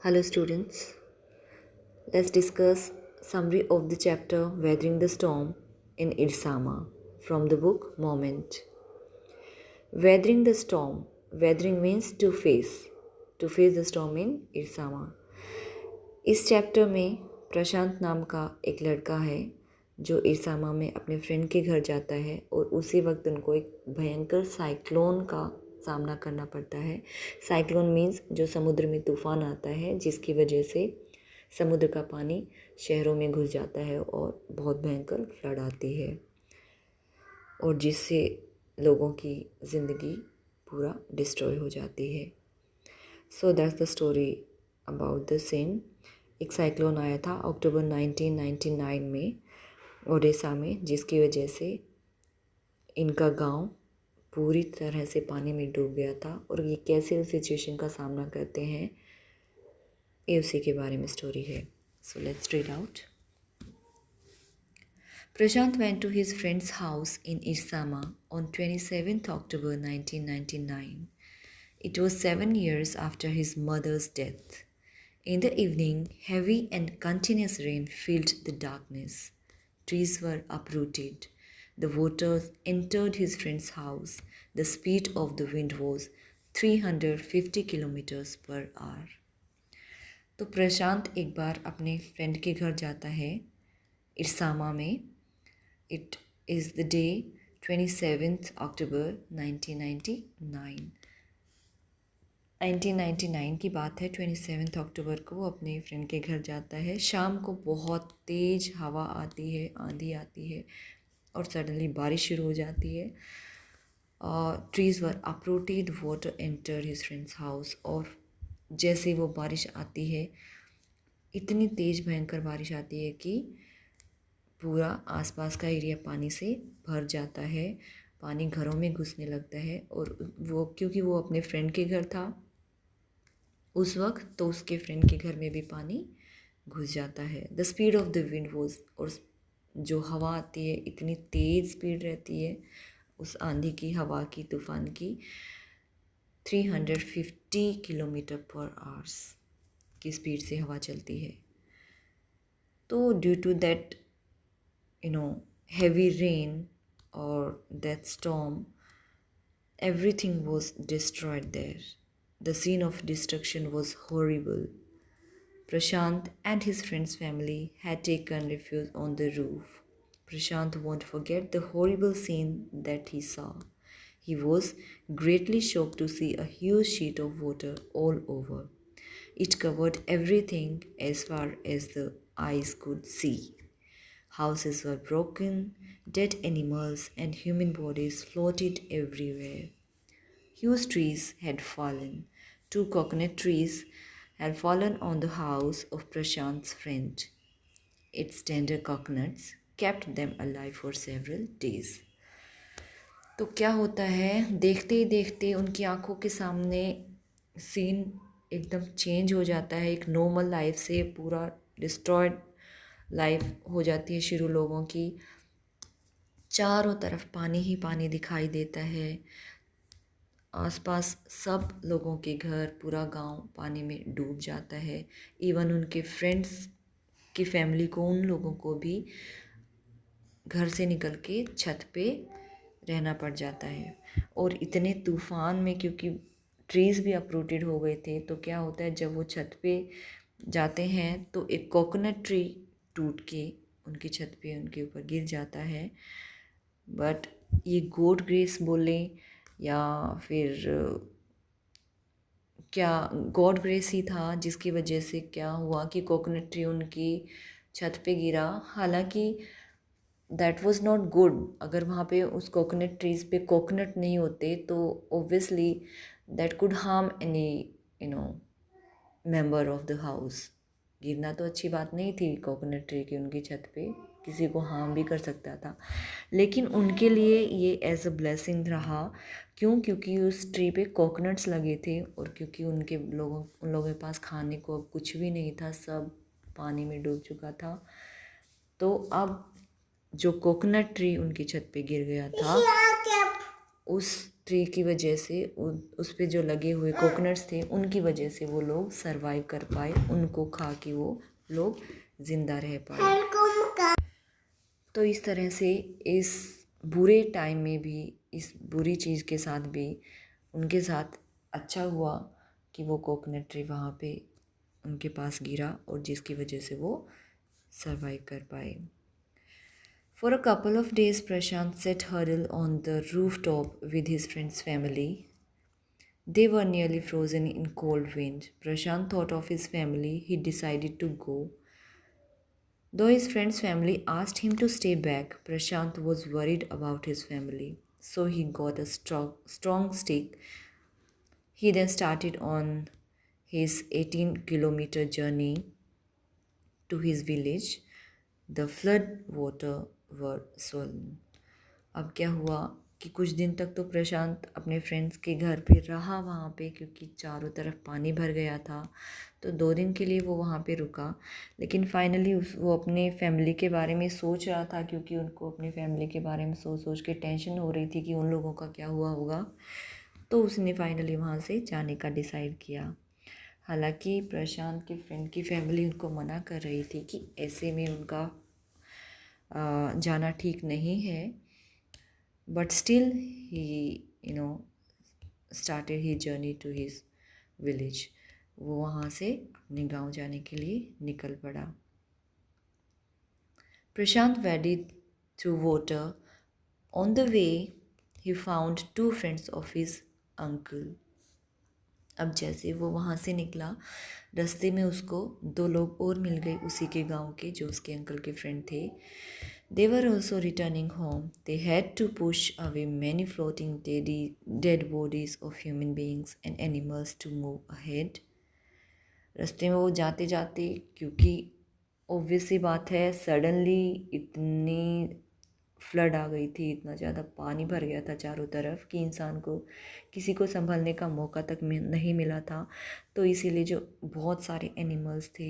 Hello students, let's discuss summary of the chapter Weathering the Storm in Irsama from the book Moment. Weathering the storm. Weathering means to face the storm in Irsama. इस chapter में प्रशांत नाम का एक लड़का है जो इरसामा में अपने फ्रेंड के घर जाता है और उसी वक्त उनको एक भयंकर साइक्लोन का सामना करना पड़ता है। साइक्लोन मीन्स जो समुद्र में तूफान आता है जिसकी वजह से समुद्र का पानी शहरों में घुस जाता है और बहुत भयंकर फ्लड आती है और जिससे लोगों की ज़िंदगी पूरा डिस्ट्रॉय हो जाती है। So that's the story about the same. एक साइक्लोन आया था अक्टूबर 1999 में ओडिशा में, जिसकी वजह से इनका गांव पूरी तरह से पानी में डूब गया था और ये कैसे उस सिचुएशन का सामना करते हैं ये उसी के बारे में स्टोरी है। So let's read out. Prashant went to his friend's house in Irsama on 27th October 1999. It was 7 years after his mother's death. In the evening, heavy and continuous rain filled the darkness. Trees were uprooted. The waters entered his friend's house. The speed of the wind was 350 kilometers per hour. तो प्रशांत एक बार अपने friend के घर जाता है इरसामा में। It is the day 27th October 1999। 1999 की बात है। 27 अक्टूबर को वो अपने फ्रेंड के घर जाता है। शाम को बहुत तेज़ हवा आती है, आंधी आती है और सडनली बारिश शुरू हो जाती है। Trees were uprooted, water enter his friends house. और जैसे वो बारिश आती है, इतनी तेज़ भयंकर बारिश आती है कि पूरा आसपास का एरिया पानी से भर जाता है। पानी घरों में घुसने लगता है और वो क्योंकि वो अपने फ्रेंड के घर था उस वक्त, तो उसके फ्रेंड के घर में भी पानी घुस जाता है। The speed of the wind was, और जो हवा आती है इतनी तेज़ स्पीड रहती है उस आंधी की, हवा की, तूफान की, 350 किलोमीटर पर आवर्स की स्पीड से हवा चलती है। तो due to that heavy rain or that storm, everything was destroyed there. The scene of destruction was horrible. Prashant and his friend's family had taken refuge on the roof. Prashant won't forget the horrible scene that he saw. He was greatly shocked to see a huge sheet of water all over. It covered everything as far as the eyes could see. Houses were broken, dead animals and human bodies floated everywhere. Huge trees had fallen. 2 coconut trees had fallen on the house of Prashant's friend. Its tender coconuts kept them alive for several days. तो क्या होता है, देखते ही देखते उनकी आंखों के सामने सीन एकदम चेंज हो जाता है। एक नॉर्मल लाइफ से पूरा डिस्ट्रॉयड लाइफ हो जाती है शुरू लोगों की। चारों तरफ पानी ही पानी दिखाई देता है। आसपास सब लोगों के घर, पूरा गांव पानी में डूब जाता है। इवन उनके फ्रेंड्स की फैमिली को, उन लोगों को भी घर से निकल के छत पे रहना पड़ जाता है। और इतने तूफ़ान में क्योंकि ट्रीज़ भी अपरूटेड हो गए थे, तो क्या होता है जब वो छत पे जाते हैं तो एक कोकोनट ट्री टूट के उनकी छत पे उनके ऊपर गिर जाता है। बट ये गॉड ग्रेस बोले या फिर क्या, गॉड ग्रेस ही था जिसकी वजह से क्या हुआ कि कोकोनट ट्री उनकी छत पे गिरा। हालांकि दैट वाज नॉट गुड। अगर वहाँ पे उस कोकोनट ट्रीज़ पे कोकोनट नहीं होते तो obviously that could harm any member of the house. गिरना तो अच्छी बात नहीं थी कोकोनट ट्री की उनकी छत पे, किसी को हार्म भी कर सकता था। लेकिन उनके लिए ये एज अ ब्लेसिंग रहा। क्योंकि उस ट्री पे कोकोनट्स लगे थे और क्योंकि उन लोगों के पास खाने को अब कुछ भी नहीं था, सब पानी में डूब चुका था। तो अब जो कोकोनट ट्री उनकी छत पे गिर गया था उस ट्री की वजह से उस पे जो लगे हुए कोकोनट्स थे उनकी वजह से वो लोग सरवाइव कर पाए, उनको खा के वो लोग ज़िंदा रह पाए। तो इस तरह से इस बुरे टाइम में भी, इस बुरी चीज़ के साथ भी उनके साथ अच्छा हुआ कि वो कोकोनट ट्री वहाँ पे उनके पास गिरा और जिसकी वजह से वो सरवाइव कर पाए। For a couple of days, Prashant sat huddled on the rooftop with his friend's family. They were nearly frozen in cold wind. Prashant thought of his family. He decided to go. Though his friend's family asked him to stay back, Prashant was worried about his family. So he got a strong stick. He then started on his 18-kilometer journey to his village. The flood water were swollen. अब क्या हुआ कि कुछ दिन तक तो प्रशांत अपने friends के घर पे रहा वहाँ पे, क्योंकि चारों तरफ पानी भर गया था। तो 2 दिन के लिए वो वहाँ पे रुका, लेकिन फाइनली वो अपने फैमिली के बारे में सोच रहा था, क्योंकि उनको अपनी फैमिली के बारे में सोच सोच के टेंशन हो रही थी कि उन लोगों का क्या हुआ होगा। तो उसने फाइनली वहाँ से जाने का डिसाइड किया। हालांकि प्रशांत के फ्रेंड की फैमिली उनको मना कर रही थी कि ऐसे में उनका जाना ठीक नहीं है, but still he started his journey to his village. वो वहाँ से अपने गांव जाने के लिए निकल पड़ा। प्रशांत waded through water. On the way he found 2 friends of his uncle. अब जैसे वो वहाँ से निकला, रास्ते में उसको 2 लोग और मिल गए उसी के गांव के, जो उसके अंकल के फ्रेंड थे। They were also returning home. They had to push away many floating dead bodies of human beings and animals to move ahead. रास्ते में वो जाते जाते, क्योंकि ऑब्वियस सी बात है, सडनली इतनी फ्लड आ गई थी, इतना ज़्यादा पानी भर गया था चारों तरफ कि इंसान को किसी को संभलने का मौका तक नहीं मिला था। तो इसीलिए जो बहुत सारे एनिमल्स थे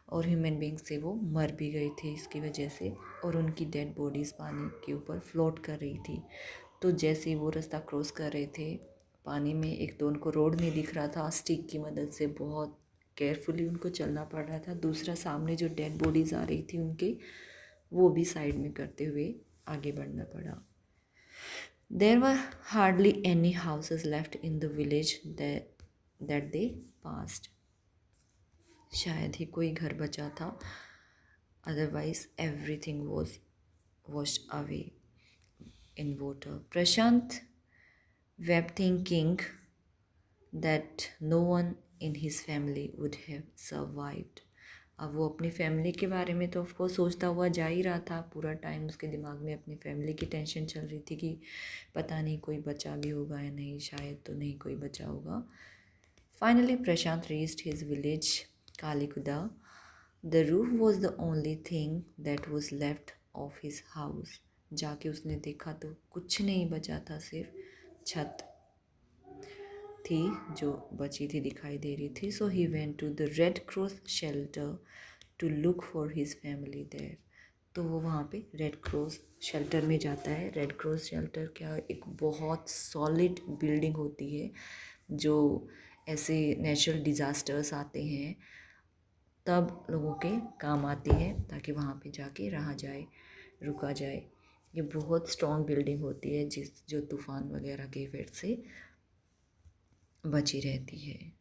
और ह्यूमन बींग्स थे वो मर भी गए थे इसकी वजह से, और उनकी डेड बॉडीज़ पानी के ऊपर फ्लोट कर रही थी। तो जैसे ही वो रास्ता क्रॉस कर रहे थे पानी में, एक तो उनको रोड नहीं दिख रहा था, स्टिक की मदद से बहुत केयरफुली उनको चलना पड़ रहा था। दूसरा, सामने जो डेड बॉडीज़ आ रही थी उनके, वो भी साइड में करते हुए आगे बढ़ना पड़ा। There were hardly any houses left in the village that they passed. शायद ही कोई घर बचा था, otherwise everything was washed away in water. Prashant wept, thinking that no one in his family would have survived. अब वो अपनी family के बारे में तो ऑफकोर्स सोचता हुआ जा ही रहा था, पूरा टाइम उसके दिमाग में अपनी फैमिली की टेंशन चल रही थी कि पता नहीं कोई बचा भी होगा या नहीं, शायद तो नहीं कोई बचा होगा। Finally Prashant reached his village Kalikuda. The roof was the only thing that was left of his house. जाके उसने देखा तो कुछ नहीं बचा था, सिर्फ छत थी जो बची थी, दिखाई दे रही थी. So he went to the Red Cross shelter to look for his family there. तो वो वहाँ पे रेड क्रॉस शेल्टर में जाता है. रेड क्रॉस शेल्टर क्या, एक बहुत सॉलिड बिल्डिंग होती है जो ऐसे नेचुरल डिज़ास्टर्स आते हैं तब लोगों के काम आती है, ताकि वहाँ पे जाके रहा जाए, रुका जाए. ये बहुत स्ट्रॉन्ग बिल्डिंग होती है जो तूफ़ान वगैरह के इफेक्ट से बची रहती है.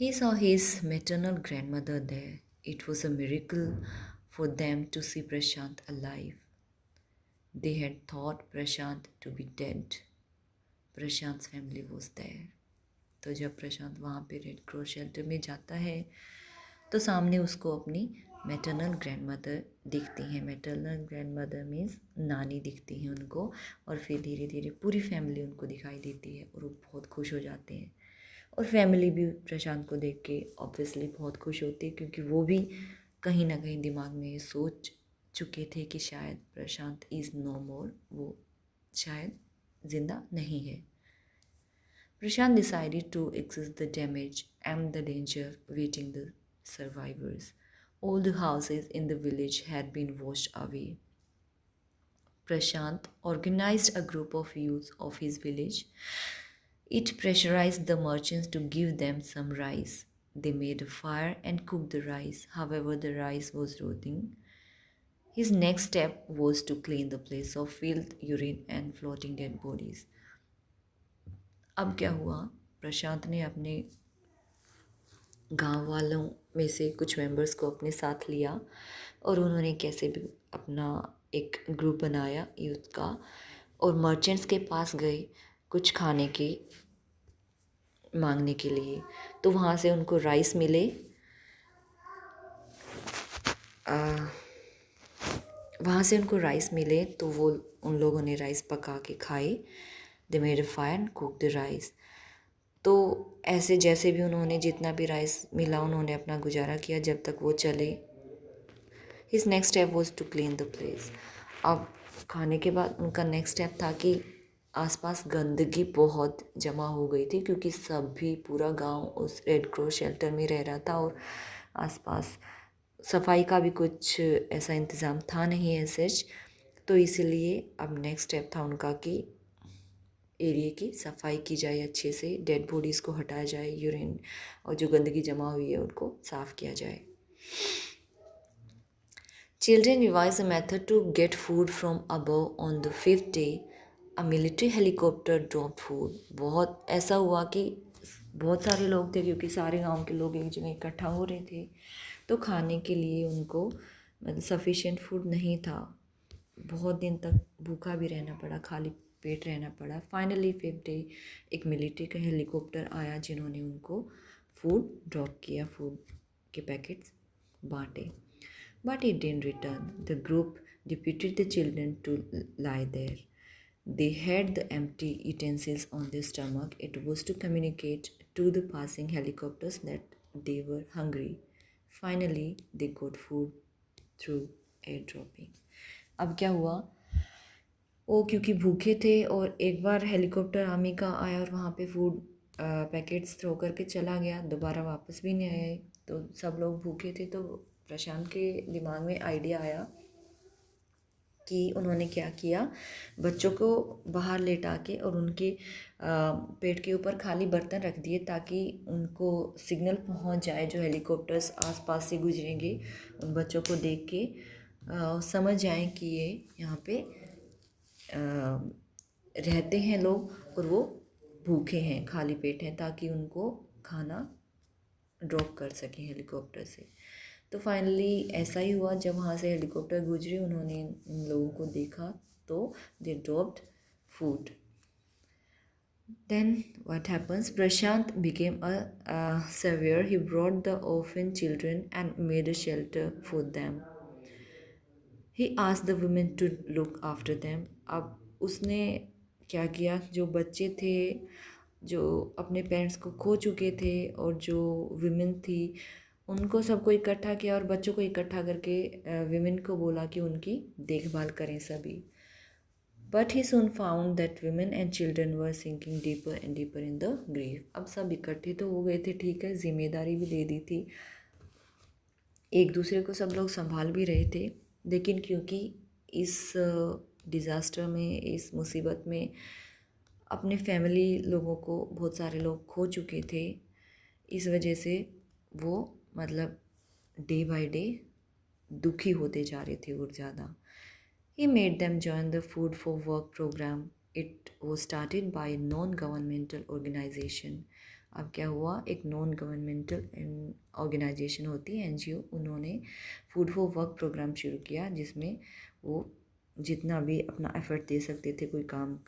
He saw his maternal grandmother there. It was a miracle for them to see Prashant alive. They had thought Prashant to be dead. Prashant's family was there. तो जब प्रशांत वहाँ पे रेड क्रॉस शेल्टर में जाता है तो सामने उसको अपनी मैटरनल ग्रैंडमदर दिखती हैं. मैटरनल ग्रैंडमदर मीन्स नानी दिखती हैं उनको, और फिर धीरे धीरे पूरी फैमिली उनको दिखाई देती है और वो बहुत खुश हो जाते हैं. और फैमिली भी प्रशांत को देख के ऑब्वियसली बहुत खुश होती है, क्योंकि वो भी कहीं ना कहीं दिमाग में ये सोच चुके थे कि शायद प्रशांत इज़ नो मोर, वो शायद ज़िंदा नहीं है. Prashant decided to assess the damage and the danger awaiting the survivors. All the houses in the village had been washed away. Prashant organized a group of youth of his village. It pressurized the merchants to give them some rice. They made a fire and cooked the rice. However, the rice was rotting. His next step was to clean the place of filth, urine, and floating dead bodies. अब क्या हुआ? प्रशांत ने अपने गांव वालों में से कुछ मेंबर्स को अपने साथ लिया और उन्होंने कैसे भी अपना एक ग्रुप बनाया यूथ का और मर्चेंट्स के पास गए कुछ खाने के मांगने के लिए। तो वहाँ से उनको राइस मिले। वहाँ से उनको राइस मिले तो वो उन लोगों ने राइस पका के खाए। They made a fire and cook the rice. तो ऐसे जैसे भी उन्होंने जितना भी राइस मिला उन्होंने अपना गुजारा किया जब तक वो चले। His next step was to clean the place. अब खाने के बाद उनका नेक्स्ट स्टेप था कि आसपास गंदगी बहुत जमा हो गई थी क्योंकि सभी पूरा गांव उस रेड क्रॉस शेल्टर में रह रहा था और आसपास सफाई का भी कुछ ऐसा इंतज़ाम था नहीं है सच। तो इसीलिए अब नेक्स्ट स्टेप था उनका कि एरिया की सफाई की जाए, अच्छे से डेड बॉडीज़ को हटाया जाए, यूरिन और जो गंदगी जमा हुई है उनको साफ़ किया जाए। Children devised a method to get food from above on the fifth day. A military helicopter dropped food. बहुत ऐसा हुआ कि बहुत सारे लोग थे क्योंकि सारे गांव के लोग एक जगह इकट्ठा हो रहे थे तो खाने के लिए उनको मतलब सफिशिएंट फूड नहीं था। बहुत दिन तक भूखा भी रहना पड़ा, खाली पेट रहना पड़ा। फाइनली फिफ्थ डे एक मिलिट्री का हेलीकॉप्टर आया जिन्होंने उनको फूड ड्रॉप किया, फूड के पैकेट्स बांटे। But it didn't return. The group deputed the children to lie there. They had the empty utensils on their stomach. It was to communicate to the passing helicopters that they were hungry. Finally, they got food through airdropping. अब क्या हुआ? वो क्योंकि भूखे थे और एक बार helicopter army का आया और वहाँ पे फूड पैकेट्स थ्रो करके चला गया, दोबारा वापस भी नहीं आए। तो सब लोग भूखे थे तो प्रशांत के दिमाग में आइडिया आया कि उन्होंने क्या किया, बच्चों को बाहर लेटा के और उनके पेट के ऊपर खाली बर्तन रख दिए ताकि उनको सिग्नल पहुंच जाए। जो हेलीकॉप्टर्स आसपास से गुजरेंगे उन बच्चों को देख के समझ जाएं कि ये यहाँ पे रहते हैं लोग और वो भूखे हैं, खाली पेट हैं, ताकि उनको खाना ड्रॉप कर सकें हेलीकॉप्टर से। तो फाइनली ऐसा ही हुआ, जब वहाँ से हेलीकॉप्टर गुजरी उन्होंने इन लोगों को देखा तो दे dropped food. Then what happens? Prashant became a savior. He brought the orphan children and made a shelter for them. He asked the women to look after them. अब उसने क्या किया, जो बच्चे थे जो अपने पेरेंट्स को खो चुके थे और जो विमेन थी उनको सबको इकट्ठा किया और बच्चों को इकट्ठा करके विमेन को बोला कि उनकी देखभाल करें सभी। But he soon found that women and children were sinking deeper and deeper in the grave. अब सब इकट्ठे तो हो गए थे, ठीक है, जिम्मेदारी भी दे दी थी, एक दूसरे को सब लोग संभाल भी रहे थे, लेकिन क्योंकि इस डिज़ास्टर में, इस मुसीबत में अपने फैमिली लोगों को बहुत सारे लोग खो चुके थे, इस वजह से वो मतलब डे बाय डे दुखी होते जा रहे थे और ज़्यादा। He made them join the Food for Work program. It was started by a non-governmental organization. अब क्या हुआ, एक नॉन गवर्नमेंटल ऑर्गेनाइजेशन होती है NGO, उन्होंने फूड फॉर वर्क प्रोग्राम शुरू किया जिसमें वो जितना भी अपना एफर्ट दे सकते थे कोई काम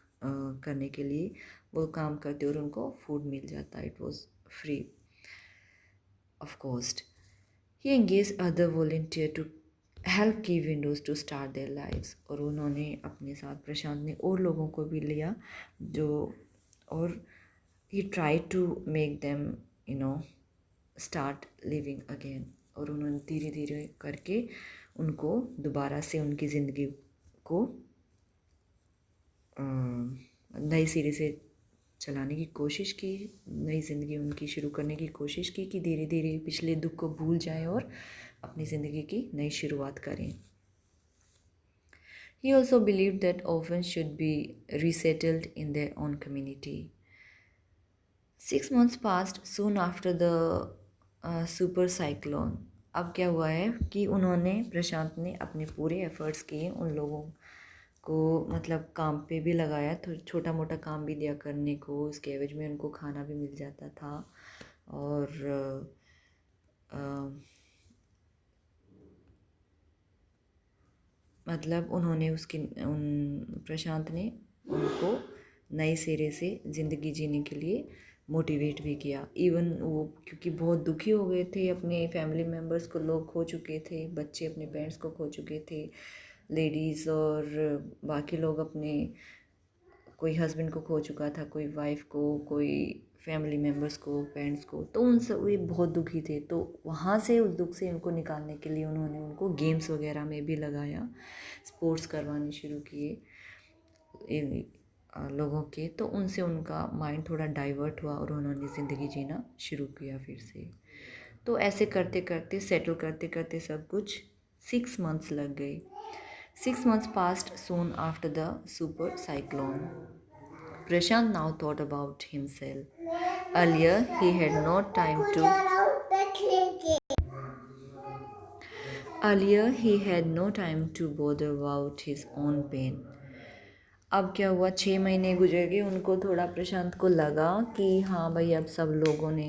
करने के लिए वो काम करते और उनको फूड मिल जाता। It was free of cost. He engage other volunteer to help की widows to start their lives. और उन्होंने अपने साथ, प्रशांत ने और लोगों को भी लिया जो, और he try to make them start living again. और उन्होंने धीरे धीरे करके उनको दोबारा से उनकी ज़िंदगी को नई सिरे से चलाने की कोशिश की, नई ज़िंदगी उनकी शुरू करने की कोशिश की कि धीरे धीरे पिछले दुख को भूल जाएं और अपनी ज़िंदगी की नई शुरुआत करें। He also believed that orphans should be resettled in their own community. 6 months passed soon after the super cyclone. अब क्या हुआ है कि उन्होंने प्रशांत ने अपने पूरे एफर्ट्स किए, उन लोगों को मतलब काम पे भी लगाया, तो छोटा मोटा काम भी दिया करने को, उसके एवज में उनको खाना भी मिल जाता था। और मतलब उन्होंने प्रशांत ने उनको नए सिरे से ज़िंदगी जीने के लिए मोटिवेट भी किया। इवन वो क्योंकि बहुत दुखी हो गए थे, अपने फैमिली मेम्बर्स को लोग खो चुके थे, बच्चे अपने पेरेंट्स को खो चुके थे, लेडीज़ और बाकी लोग अपने कोई हस्बैंड को खो चुका था, कोई वाइफ को, कोई फैमिली मेम्बर्स को, पेरेंट्स को, तो उन सब वे बहुत दुखी थे। तो वहाँ से उस दुख से उनको निकालने के लिए उन्होंने उनको गेम्स वगैरह में भी लगाया, स्पोर्ट्स करवाने शुरू किए लोगों के। तो उनसे उनका माइंड थोड़ा डाइवर्ट हुआ और उन्होंने ज़िंदगी जीना शुरू किया फिर से। तो ऐसे करते करते, सेटल करते करते सब कुछ 6 months लग गए। 6 months passed soon after the super cyclone. Prashant now thought about himself. Earlier, he had no time to. Earlier, he had no time to bother about his own pain. अब क्या हुआ, 6 महीने गुजर गए, उनको थोड़ा प्रशांत को लगा कि हाँ भाई अब सब लोगों ने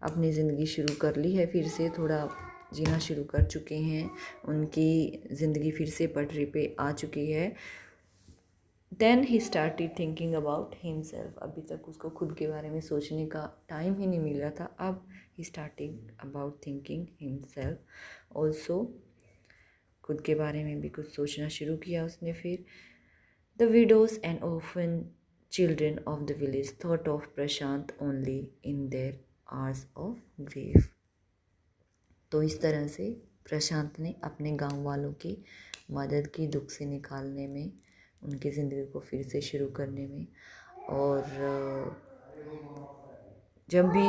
अपनी ज़िंदगी शुरू कर ली है, फिर से थोड़ा जीना शुरू कर चुके हैं, उनकी ज़िंदगी फिर से पटरी पे आ चुकी है। Then he started thinking about himself. अभी तक उसको खुद के बारे में सोचने का टाइम ही नहीं मिल रहा था, अब he starting about thinking himself also. खुद के बारे में भी कुछ सोचना शुरू किया उसने फिर। The widows and orphan children of the village thought of Prashant only in their hours of grief. तो इस तरह से प्रशांत ने अपने गांव वालों की मदद की, दुख से निकालने में, उनकी ज़िंदगी को फिर से शुरू करने में। और जब भी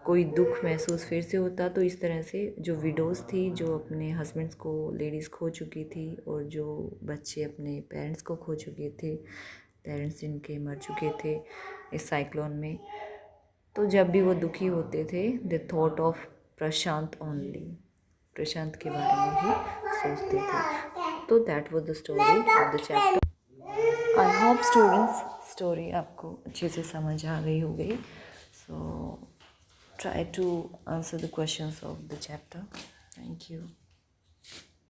कोई दुख महसूस फिर से होता, तो इस तरह से जो विडोज़ थी, जो अपने हस्बैंड्स को, लेडीज़ खो चुकी थी, और जो बच्चे अपने पेरेंट्स को खो चुके थे, पेरेंट्स जिनके मर चुके थे इस साइक्लोन में, तो जब भी वो दुखी होते थे, they thought of Prashant only, Prashant के बारे में ही सोचते थे। तो that was the story of the chapter. I hope students story आपको अच्छे से समझ आ गई होगी। So try to answer the questions of the chapter. Thank you.